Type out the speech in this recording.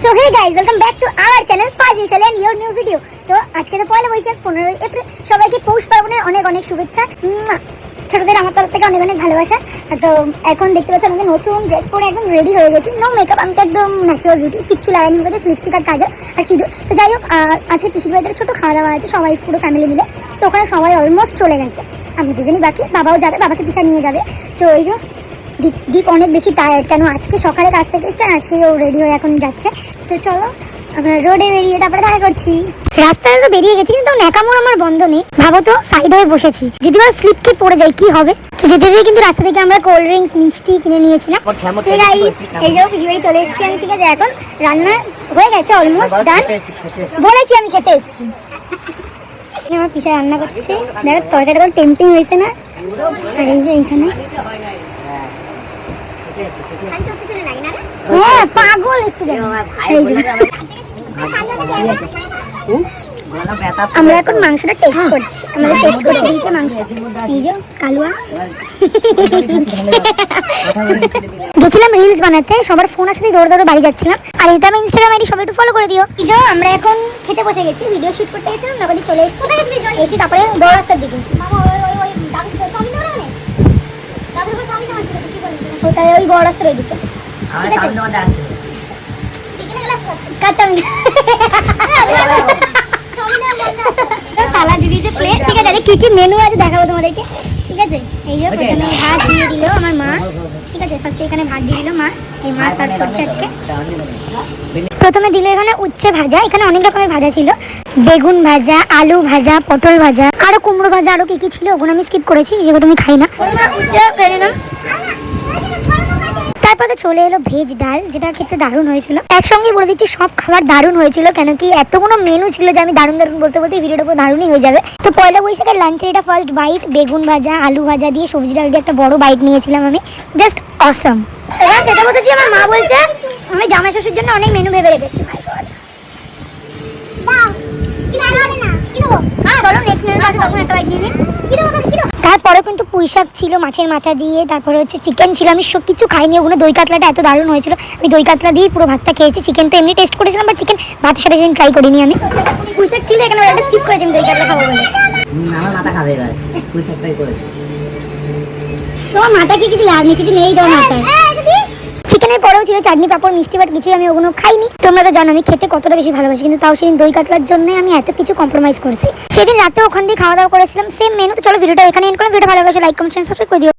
So hey guys, welcome back to our channel ফাজ মিশাল and your new video. তো আজকে তো পয়লা বৈশাখ, 15 এপ্রিল। সবাইকে পৌষ পার্বণের অনেক অনেক শুভেচ্ছা। ছোটদের আমার তরফ থেকে অনেক অনেক ভালোবাসা। তো এখন দেখতে পাচ্ছি আমাকে নতুন ড্রেস পরে একদম রেডি হয়ে গেছি, নো মেকআপ। আমি তো একদম ন্যাচারাল বিউটি, কিচ্ছু লাগাইনি, বলতে লিপস্টিক আর কাজল আর সিঁদুর। তো যাই হোক, আজকে পিসির বাড়িতে ছোটো খাওয়া দাওয়া আছে, সবাই পুরো ফ্যামিলি মিলে। তো ওখানে সবাই অলমোস্ট চলে গেছে, আমি দুজনই বাকি, বাবাও যাবে, বাবাকে পিসা নিয়ে যাবে। তো এই যে দীপ অনেক বেশি টায়ার্ড, কেন আজকে সকালে কাজ থেকে এসছে, আজকে ও রেডি হয়ে এখন যাচ্ছে। তো চলো আমরা রোডে বেরিয়ে তারপরে দেখা করছি। রাস্তায় তো বেরিয়ে গেছি, কিন্তু ন্যাকামোর আমার বন্ধ নেই। ভাবো তো, সাইড হয়ে বসেছি, যদি বা স্লিপ খেয়ে পড়ে যায় কি হবে। তো যেতে যেতে কিন্তু রাস্তা থেকে আমরা কোল্ড ড্রিঙ্কস মিষ্টি কিনে নিয়েছিলাম। এই যে পিসি বাড়ি চলে এসেছি আমি, ঠিক আছে। এখন রান্না হয়ে গেছে, অলমোস্ট ডান। বলেছি আমি খেতে এসেছি। আমার পিসা রান্না করছে, দেখো তরকারিটা টেম্পিং হয়েছে না। আর এই যে এইখানে, হ্যাঁ পাগল একটু। আমরা এখন মাংসটা টেস্ট করছি, আমাদের টেস্ট করে দিয়েছে মাংস। এই যে কালুয়া। গেছিলাম রিলস বানাতে, সবার ফোন আসলে দৌড়ে দৌড়ে বাড়ি যাচ্ছিলাম। আর এটা আমি ইনস্টাগ্রাম আইডি, সবাই একটু ফলো করে দিও। এই যে আমরা এখন খেতে বসে গেছি, ভিডিও শুট করতে গেছিলাম, নগদি চলে এসেছি তারপরে বড় রাস্তার দিকে। ওই বড় রাস্তার ওই দিকে তালা দিদি যে প্লেট, ঠিক আছে। কি কি মেনু আছে দেখাবো তোমাদেরকে, ঠিক আছে। এই যে প্রথমে ভাত দিয়ে দিল আমার মা, ঠিক আছে। ফার্স্টে এখানে ভাত দিয়ে দিল মা, এই মা সার্ভ করছে আজকে। প্রথমে দিল এখানে উচ্ছে ভাজা, এখানে অনেক রকমের ভাজা ছিল, বেগুন ভাজা, আলু ভাজা, পটল ভাজা, আরো কুমড়ো ভাজা, আরো কি কি ছিল ওগুলো আমি স্কিপ করেছি, যেগুলো তুমি খাই না। তারপরে চলে এলো ভেজ ডাল, যেটা খেতে দারুণ হয়েছিল। একসঙ্গে বলে দিচ্ছি সব খাবার দারুণ হয়েছিল, কেন কি এত কোনো মেনু ছিল যে আমি দারুণ দারুণ বলতে বলতে ভিডিওটা পুরো দারুণই হয়ে যাবে। তো পয়লা বৈশাখের লাঞ্চের এটা ফার্স্ট বাইট, বেগুন ভাজা আলু ভাজা দিয়ে সবজি ডাল দিয়ে একটা বড় বাইট নিয়েছিলাম আমি, জাস্ট অসম। এবার খেতে বসেছি, আমার মা বলছে আমি জামাই ষষ্ঠীর জন্য অনেক মেনু ভেবে রেখেছি। তারপরে কিন্তু পুঁইশাক ছিল মাছের মাথা দিয়ে, তারপরে হচ্ছে চিকেন ছিল। আমি সব কিছু খাইনি ওগুলো। দই কাতলাটা এত দারুণ হয়েছিল, আমি দই কাতলা দিয়ে পুরো ভাতটা খেয়েছি। চিকেন তো এমনি টেস্ট করেছিলাম, বাট চিকেন ভাতের সাথে যেদিন ট্রাই করিনি আমি। পুঁইশাক ছিল এখানে, ওটা স্কিপ করেছি আমি দই কাতলা খাবো বলে। আমার মাথা খাবে এবার, পুঁইশাকটাই করেছি। তোমার মাথা কি কিছু আর কিছু নেই তোমার মাথায়। চিকেনের পরেও ছিল চাটনি পাপড় মিষ্টি, বাট কিছুই আমি ওগুলো খাইনি। তোমরা তো জানো আমি খেতে কতটা বেশি ভালোবাসি, কিন্তু তাও সেদিন দই কাতলার জন্য আমি এত কিছু কম্প্রোমাইজ করছি। সেদিন রাতে ওখান দিয়ে খাওয়া দাওয়া করেছিলাম, সেম মেনু। তো চলো ভিডিওটা এখানে এন্ড করলাম। ভিডিও ভালো লাগলে লাইক কমেন্ট সাবস্ক্রাইব করে দিও।